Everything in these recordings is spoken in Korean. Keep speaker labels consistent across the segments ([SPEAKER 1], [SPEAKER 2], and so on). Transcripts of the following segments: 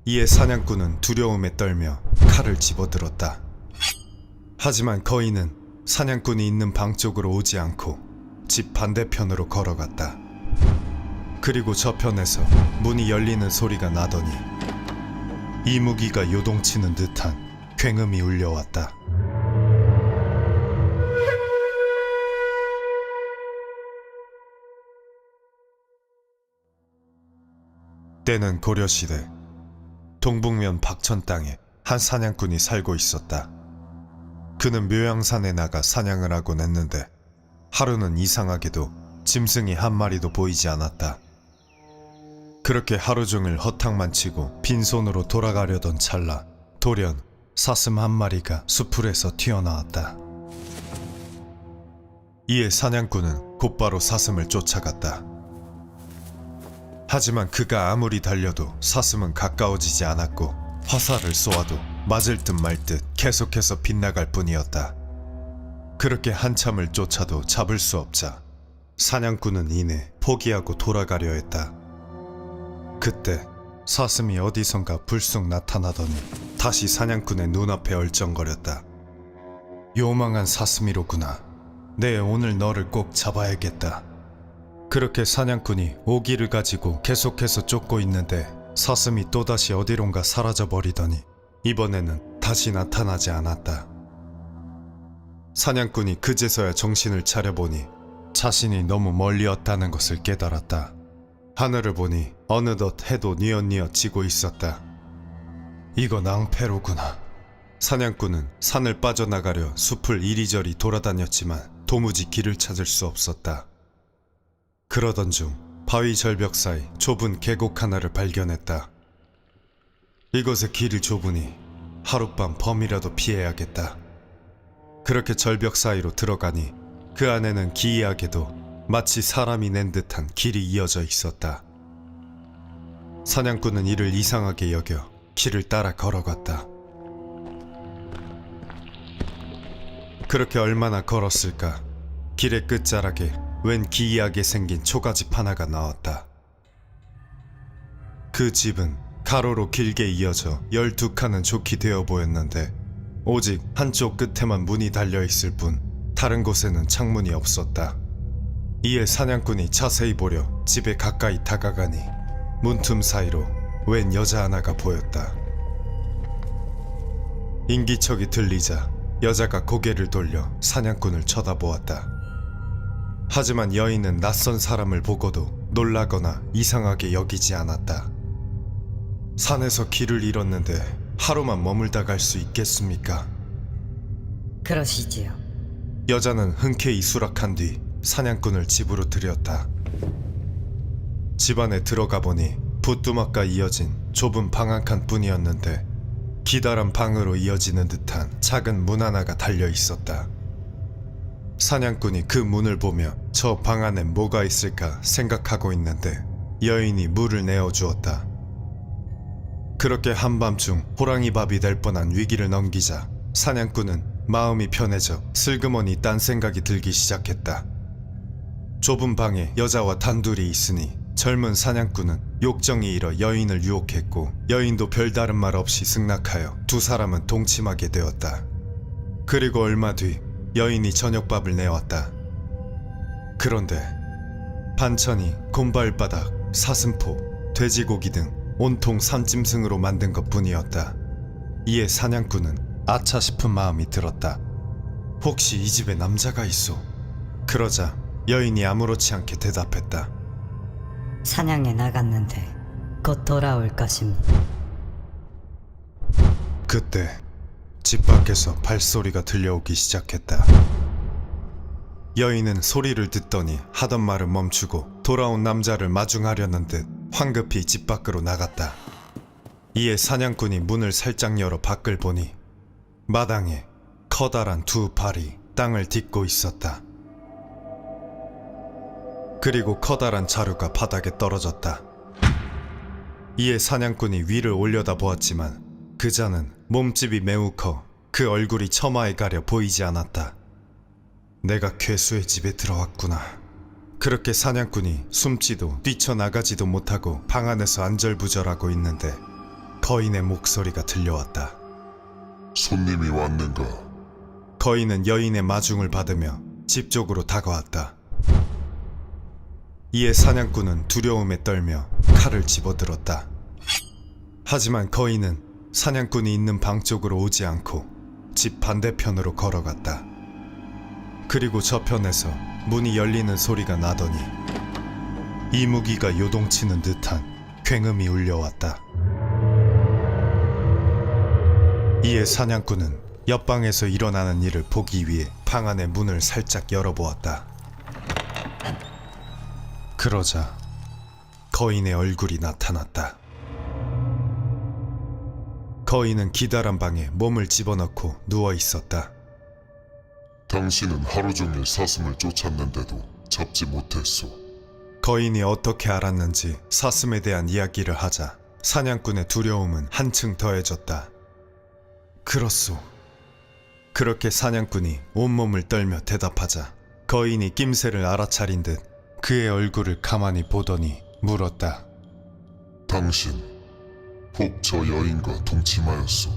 [SPEAKER 1] 이에 사냥꾼은 두려움에 떨며 칼을 집어들었다. 하지만 거인은 사냥꾼이 있는 방 쪽으로 오지 않고 집 반대편으로 걸어갔다. 그리고 저편에서 문이 열리는 소리가 나더니 이무기가 요동치는 듯한 굉음이 울려왔다. 때는 고려시대 동북면 박천 땅에 한 사냥꾼이 살고 있었다. 그는 묘양산에 나가 사냥을 하곤 했는데 하루는 이상하게도 짐승이 한 마리도 보이지 않았다. 그렇게 하루 종일 허탕만 치고 빈손으로 돌아가려던 찰나 돌연 사슴 한 마리가 수풀에서 튀어나왔다. 이에 사냥꾼은 곧바로 사슴을 쫓아갔다. 하지만 그가 아무리 달려도 사슴은 가까워지지 않았고 화살을 쏘아도 맞을 듯 말 듯 계속해서 빗나갈 뿐이었다. 그렇게 한참을 쫓아도 잡을 수 없자 사냥꾼은 이내 포기하고 돌아가려 했다. 그때 사슴이 어디선가 불쑥 나타나더니 다시 사냥꾼의 눈앞에 얼쩡거렸다. 요망한 사슴이로구나. 내 오늘 너를 꼭 잡아야겠다. 그렇게 사냥꾼이 오기를 가지고 계속해서 쫓고 있는데 사슴이 또다시 어디론가 사라져버리더니 이번에는 다시 나타나지 않았다. 사냥꾼이 그제서야 정신을 차려보니 자신이 너무 멀리였다는 것을 깨달았다. 하늘을 보니 어느덧 해도 뉘엿뉘엿 지고 있었다. 이거 낭패로구나. 사냥꾼은 산을 빠져나가려 숲을 이리저리 돌아다녔지만 도무지 길을 찾을 수 없었다. 그러던 중 바위 절벽 사이 좁은 계곡 하나를 발견했다. 이곳의 길이 좁으니 하룻밤 범이라도 피해야겠다. 그렇게 절벽 사이로 들어가니 그 안에는 기이하게도 마치 사람이 낸 듯한 길이 이어져 있었다. 사냥꾼은 이를 이상하게 여겨 길을 따라 걸어갔다. 그렇게 얼마나 걸었을까? 길의 끝자락에 웬 기이하게 생긴 초가집 하나가 나왔다. 그 집은 가로로 길게 이어져 12칸은 좋게 되어 보였는데 오직 한쪽 끝에만 문이 달려있을 뿐 다른 곳에는 창문이 없었다. 이에 사냥꾼이 자세히 보려 집에 가까이 다가가니 문틈 사이로 웬 여자 하나가 보였다. 인기척이 들리자 여자가 고개를 돌려 사냥꾼을 쳐다보았다. 하지만 여인은 낯선 사람을 보고도 놀라거나 이상하게 여기지 않았다. 산에서 길을 잃었는데 하루만 머물다 갈 수 있겠습니까?
[SPEAKER 2] 그러시지요.
[SPEAKER 1] 여자는 흔쾌히 수락한 뒤 사냥꾼을 집으로 들였다. 집 안에 들어가 보니 부뚜막과 이어진 좁은 방 한 칸 뿐이었는데 기다란 방으로 이어지는 듯한 작은 문 하나가 달려 있었다. 사냥꾼이 그 문을 보며 저 방 안에 뭐가 있을까 생각하고 있는데 여인이 물을 내어주었다. 그렇게 한밤중 호랑이밥이 될 뻔한 위기를 넘기자 사냥꾼은 마음이 편해져 슬그머니 딴 생각이 들기 시작했다. 좁은 방에 여자와 단둘이 있으니 젊은 사냥꾼은 욕정이 일어 여인을 유혹했고 여인도 별다른 말 없이 승낙하여 두 사람은 동침하게 되었다. 그리고 얼마 뒤 여인이 저녁밥을 내왔다. 그런데 반찬이 곰발바닥, 사슴포, 돼지고기 등 온통 산짐승으로 만든 것뿐이었다. 이에 사냥꾼은 아차 싶은 마음이 들었다. 혹시 이 집에 남자가 있어? 그러자 여인이 아무렇지 않게 대답했다.
[SPEAKER 2] 사냥에 나갔는데 곧 돌아올 것임.
[SPEAKER 1] 그때 집 밖에서 발소리가 들려오기 시작했다. 여인은 소리를 듣더니 하던 말을 멈추고 돌아온 남자를 마중하려는 듯 황급히 집 밖으로 나갔다. 이에 사냥꾼이 문을 살짝 열어 밖을 보니 마당에 커다란 두 발이 땅을 딛고 있었다. 그리고 커다란 자루가 바닥에 떨어졌다. 이에 사냥꾼이 위를 올려다보았지만 그자는 몸집이 매우 커 그 얼굴이 처마에 가려 보이지 않았다. 내가 괴수의 집에 들어왔구나. 그렇게 사냥꾼이 숨지도 뛰쳐나가지도 못하고 방 안에서 안절부절하고 있는데 거인의 목소리가 들려왔다.
[SPEAKER 3] 손님이 왔는가?
[SPEAKER 1] 거인은 여인의 마중을 받으며 집 쪽으로 다가왔다. 이에 사냥꾼은 두려움에 떨며 칼을 집어들었다. 하지만 거인은 사냥꾼이 있는 방 쪽으로 오지 않고 집 반대편으로 걸어갔다. 그리고 저편에서 문이 열리는 소리가 나더니 이무기가 요동치는 듯한 굉음이 울려왔다. 이에 사냥꾼은 옆방에서 일어나는 일을 보기 위해 방 안의 문을 살짝 열어보았다. 그러자 거인의 얼굴이 나타났다. 거인은 기다란 방에 몸을 집어넣고 누워 있었다.
[SPEAKER 3] 당신은 하루 종일 사슴을 쫓았는데도 잡지 못했소.
[SPEAKER 1] 거인이 어떻게 알았는지 사슴에 대한 이야기를 하자 사냥꾼의 두려움은 한층 더해졌다. 그렇소. 그렇게 사냥꾼이 온몸을 떨며 대답하자 거인이 낌새를 알아차린 듯 그의 얼굴을 가만히 보더니 물었다.
[SPEAKER 3] 당신 혹 저 여인과 동침하였소?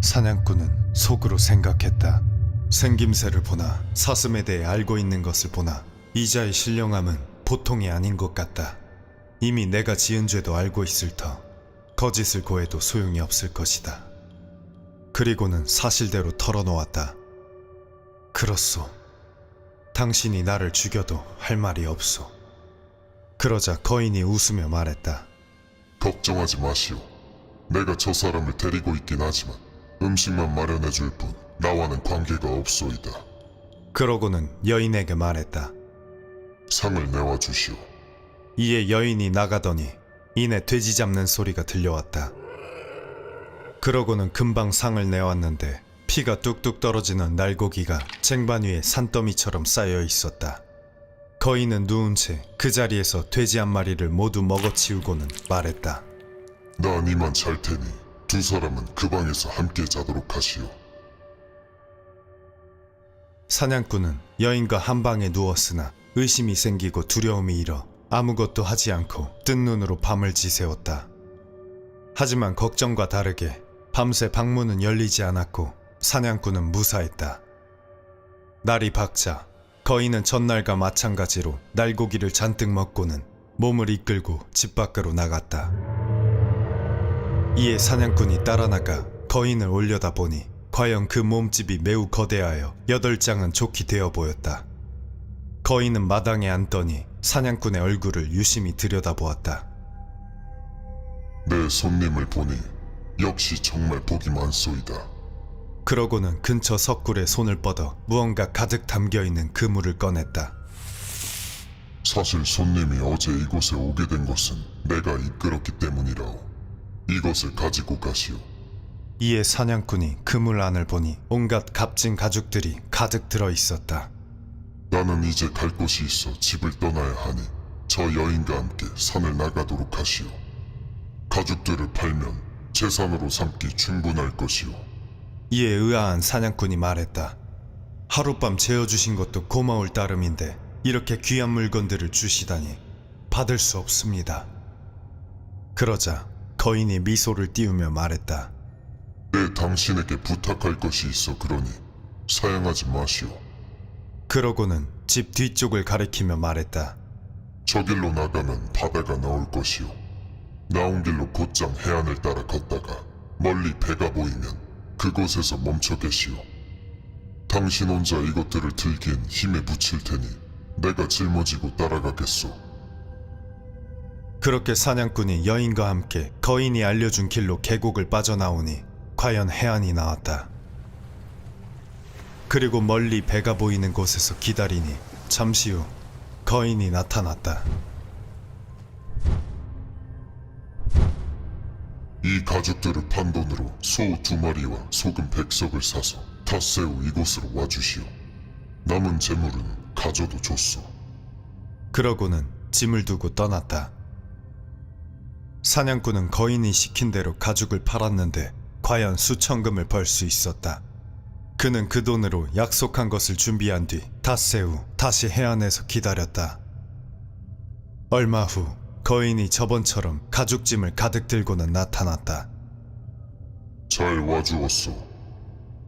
[SPEAKER 1] 사냥꾼은 속으로 생각했다. 생김새를 보나 사슴에 대해 알고 있는 것을 보나 이자의 신령함은 보통이 아닌 것 같다. 이미 내가 지은 죄도 알고 있을 터 거짓을 고해도 소용이 없을 것이다. 그리고는 사실대로 털어놓았다. 그렇소. 당신이 나를 죽여도 할 말이 없소. 그러자 거인이 웃으며 말했다.
[SPEAKER 3] 걱정하지 마시오. 내가 저 사람을 데리고 있긴 하지만 음식만 마련해 줄 뿐 나와는 관계가 없소이다.
[SPEAKER 1] 그러고는 여인에게 말했다.
[SPEAKER 3] 상을 내와 주시오.
[SPEAKER 1] 이에 여인이 나가더니 이내 돼지 잡는 소리가 들려왔다. 그러고는 금방 상을 내왔는데 피가 뚝뚝 떨어지는 날고기가 쟁반 위에 산더미처럼 쌓여 있었다. 거인은 누운 채 그 자리에서 돼지 한 마리를 모두 먹어치우고는 말했다.
[SPEAKER 3] 난 이만 잘 테니 두 사람은 그 방에서 함께 자도록 하시오.
[SPEAKER 1] 사냥꾼은 여인과 한 방에 누웠으나 의심이 생기고 두려움이 일어 아무것도 하지 않고 뜬 눈으로 밤을 지새웠다. 하지만 걱정과 다르게 밤새 방문은 열리지 않았고 사냥꾼은 무사했다. 날이 밝자 거인은 전날과 마찬가지로 날고기를 잔뜩 먹고는 몸을 이끌고 집 밖으로 나갔다. 이에 사냥꾼이 따라 나가 거인을 올려다보니 과연 그 몸집이 매우 거대하여 8장은 좋게 되어 보였다. 거인은 마당에 앉더니 사냥꾼의 얼굴을 유심히 들여다보았다.
[SPEAKER 3] 내 손님을 보니 역시 정말 복이 많소이다.
[SPEAKER 1] 그러고는 근처 석굴에 손을 뻗어 무언가 가득 담겨있는 그물을 꺼냈다.
[SPEAKER 3] 사실 손님이 어제 이곳에 오게 된 것은 내가 이끌었기 때문이라오. 이것을 가지고 가시오.
[SPEAKER 1] 이에 사냥꾼이 그물 안을 보니 온갖 값진 가죽들이 가득 들어있었다.
[SPEAKER 3] 나는 이제 갈 곳이 있어 집을 떠나야 하니 저 여인과 함께 산을 나가도록 하시오. 가죽들을 팔면 재산으로 삼기 충분할 것이오.
[SPEAKER 1] 이에 의아한 사냥꾼이 말했다. 하룻밤 재워주신 것도 고마울 따름인데 이렇게 귀한 물건들을 주시다니 받을 수 없습니다. 그러자 거인이 미소를 띄우며 말했다.
[SPEAKER 3] 내 당신에게 부탁할 것이 있어 그러니 사양하지 마시오.
[SPEAKER 1] 그러고는 집 뒤쪽을 가리키며 말했다.
[SPEAKER 3] 저 길로 나가면 바다가 나올 것이오. 나온 길로 곧장 해안을 따라 걷다가 멀리 배가 보이면 그곳에서 멈춰 계시오. 당신 혼자 이것들을 들기엔 힘에 부칠 테니 내가 짊어지고 따라가겠소.
[SPEAKER 1] 그렇게 사냥꾼이 여인과 함께 거인이 알려준 길로 계곡을 빠져나오니 과연 해안이 나왔다. 그리고 멀리 배가 보이는 곳에서 기다리니 잠시 후 거인이 나타났다.
[SPEAKER 3] 이 가죽들을 판 돈으로 소 2마리와 소금 100석을 사서 닷새우 이곳으로 와주시오. 남은 재물은 가져도 좋소.
[SPEAKER 1] 그러고는 짐을 두고 떠났다. 사냥꾼은 거인이 시킨 대로 가죽을 팔았는데 과연 수천금을 벌 수 있었다. 그는 그 돈으로 약속한 것을 준비한 뒤 닷새 후 다시 해안에서 기다렸다. 얼마 후 거인이 저번처럼 가죽짐을 가득 들고는 나타났다.
[SPEAKER 3] 잘 와주었소.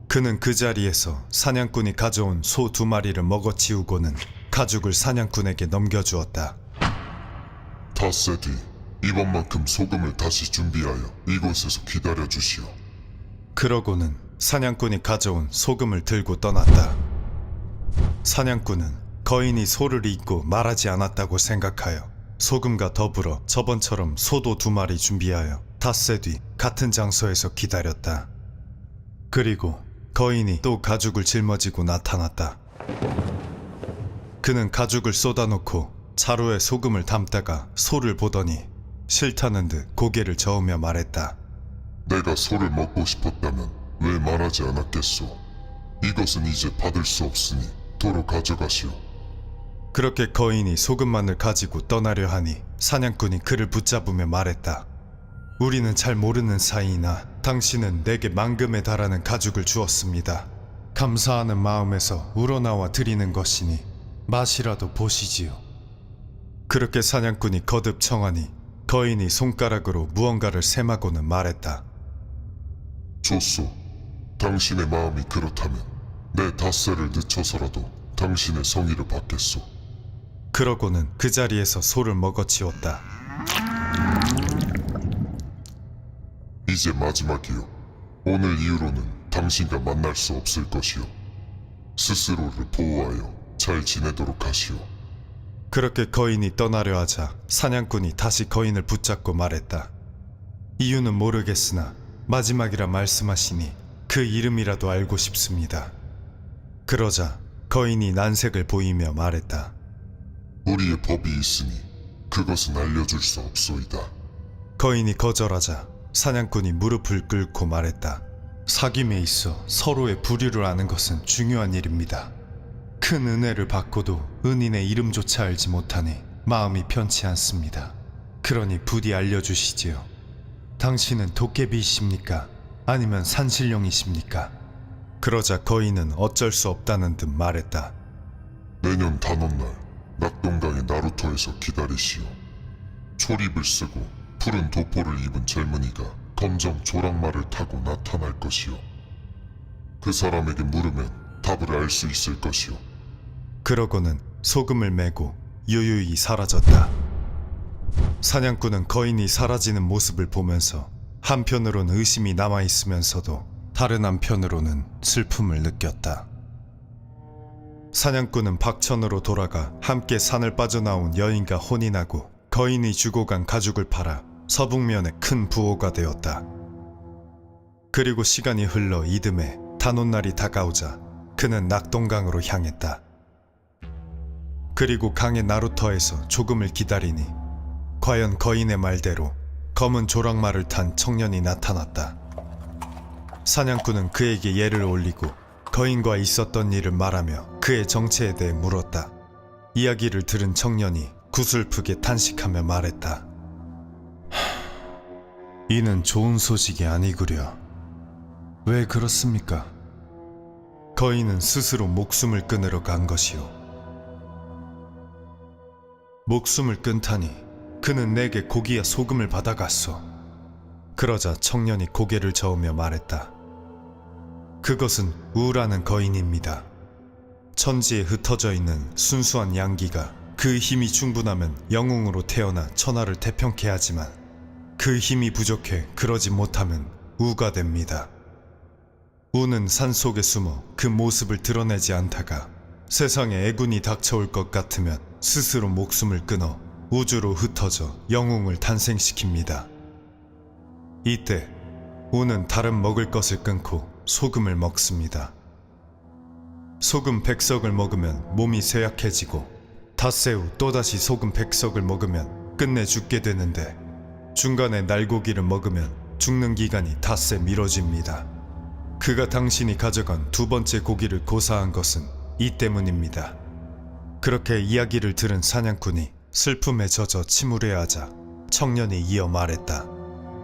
[SPEAKER 1] 그는 그 자리에서 사냥꾼이 가져온 소 2마리를 먹어치우고는 가죽을 사냥꾼에게 넘겨주었다.
[SPEAKER 3] 닷새 뒤 이번만큼 소금을 다시 준비하여 이곳에서 기다려주시오.
[SPEAKER 1] 그러고는 사냥꾼이 가져온 소금을 들고 떠났다. 사냥꾼은 거인이 소를 잊고 말하지 않았다고 생각하여 소금과 더불어 저번처럼 소도 2마리 준비하여 닷새 뒤 같은 장소에서 기다렸다. 그리고 거인이 또 가죽을 짊어지고 나타났다. 그는 가죽을 쏟아놓고 자루에 소금을 담다가 소를 보더니 싫다는 듯 고개를 저으며 말했다.
[SPEAKER 3] 내가 소를 먹고 싶었다면 왜 말하지 않았겠소? 이것은 이제 받을 수 없으니 도로 가져가시오.
[SPEAKER 1] 그렇게 거인이 소금만을 가지고 떠나려 하니 사냥꾼이 그를 붙잡으며 말했다. 우리는 잘 모르는 사이이나 당신은 내게 만금에 달하는 가죽을 주었습니다. 감사하는 마음에서 우러나와 드리는 것이니 맛이라도 보시지요. 그렇게 사냥꾼이 거듭 청하니 거인이 손가락으로 무언가를 셈하고는 말했다.
[SPEAKER 3] 좋소. 당신의 마음이 그렇다면 내 닷새를 늦춰서라도 당신의 성의를 받겠소.
[SPEAKER 1] 그러고는 그 자리에서 소를 먹어치웠다.
[SPEAKER 3] 이제 마지막이요. 오늘 이후로는 당신과 만날 수 없을 것이요. 스스로를 보호하여 잘 지내도록 하시오.
[SPEAKER 1] 그렇게 거인이 떠나려 하자 사냥꾼이 다시 거인을 붙잡고 말했다. 이유는 모르겠으나 마지막이라 말씀하시니 그 이름이라도 알고 싶습니다. 그러자 거인이 난색을 보이며 말했다.
[SPEAKER 3] 우리의 법이 있으니 그것은 알려줄 수 없소이다.
[SPEAKER 1] 거인이 거절하자 사냥꾼이 무릎을 꿇고 말했다. 사귐에 있어 서로의 부류를 아는 것은 중요한 일입니다. 큰 은혜를 받고도 은인의 이름조차 알지 못하니 마음이 편치 않습니다. 그러니 부디 알려주시지요. 당신은 도깨비이십니까? 아니면 산신령이십니까? 그러자 거인은 어쩔 수 없다는 듯 말했다.
[SPEAKER 3] 내년 단오날 낙동강의 나루터에서 기다리시오. 초립을 쓰고 푸른 도포를 입은 젊은이가 검정 조랑말을 타고 나타날 것이오. 그 사람에게 물으면 답을 알 수 있을 것이오.
[SPEAKER 1] 그러고는 소금을 메고 유유히 사라졌다. 사냥꾼은 거인이 사라지는 모습을 보면서 한편으론 의심이 남아있으면서도 다른 한편으로는 슬픔을 느꼈다. 사냥꾼은 박천으로 돌아가 함께 산을 빠져나온 여인과 혼인하고 거인이 주고 간 가죽을 팔아 서북면에 큰 부호가 되었다. 그리고 시간이 흘러 이듬해 단오날이 다가오자 그는 낙동강으로 향했다. 그리고 강의 나루터에서 조금을 기다리니 과연 거인의 말대로 검은 조랑말을 탄 청년이 나타났다. 사냥꾼은 그에게 예를 올리고 거인과 있었던 일을 말하며 그의 정체에 대해 물었다. 이야기를 들은 청년이 구슬프게 탄식하며 말했다. 이는 좋은 소식이 아니구려. 왜 그렇습니까? 거인은 스스로 목숨을 끊으러 간 것이오. 목숨을 끊다니 그는 내게 고기와 소금을 받아갔소. 그러자 청년이 고개를 저으며 말했다. 그것은 우라는 거인입니다. 천지에 흩어져 있는 순수한 양기가 그 힘이 충분하면 영웅으로 태어나 천하를 태평케 하지만 그 힘이 부족해 그러지 못하면 우가 됩니다. 우는 산속에 숨어 그 모습을 드러내지 않다가 세상에 애군이 닥쳐올 것 같으면 스스로 목숨을 끊어 우주로 흩어져 영웅을 탄생시킵니다. 이때 우는 다른 먹을 것을 끊고 소금을 먹습니다. 소금 100석을 먹으면 몸이 쇠약해지고 닷새 후 또다시 소금 100석을 먹으면 끝내 죽게 되는데 중간에 날고기를 먹으면 죽는 기간이 닷새 미뤄집니다. 그가 당신이 가져간 두 번째 고기를 고사한 것은 이 때문입니다. 그렇게 이야기를 들은 사냥꾼이 슬픔에 젖어 침울해하자 청년이 이어 말했다.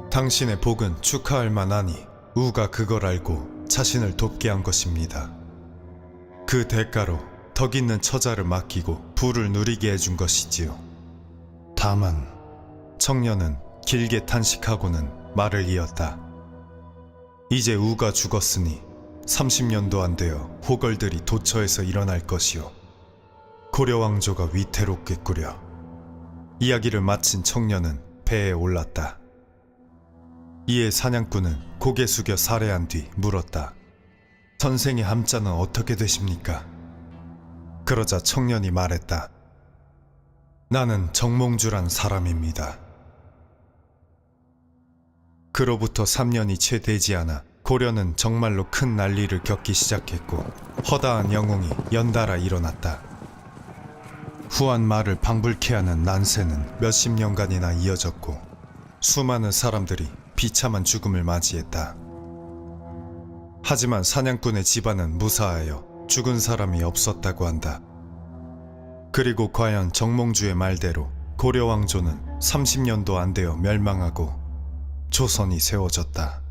[SPEAKER 1] 당신의 복은 축하할 만하니 우가 그걸 알고 자신을 돕게 한 것입니다. 그 대가로 덕 있는 처자를 맡기고 부를 누리게 해준 것이지요. 다만 청년은 길게 탄식하고는 말을 이었다. 이제 우가 죽었으니 30년도 안 되어 호걸들이 도처에서 일어날 것이요. 고려 왕조가 위태롭겠구려. 이야기를 마친 청년은 배에 올랐다. 이에 사냥꾼은 고개 숙여 살해한 뒤 물었다. 선생의 함자는 어떻게 되십니까? 그러자 청년이 말했다. 나는 정몽주란 사람입니다. 그로부터 3년이 채 되지 않아 고려는 정말로 큰 난리를 겪기 시작했고 허다한 영웅이 연달아 일어났다. 후한 말을 방불케 하는 난세는 몇십 년간이나 이어졌고 수많은 사람들이 비참한 죽음을 맞이했다. 하지만 사냥꾼의 집안은 무사하여 죽은 사람이 없었다고 한다. 그리고 과연 정몽주의 말대로 고려 왕조는 30년도 안 되어 멸망하고 조선이 세워졌다.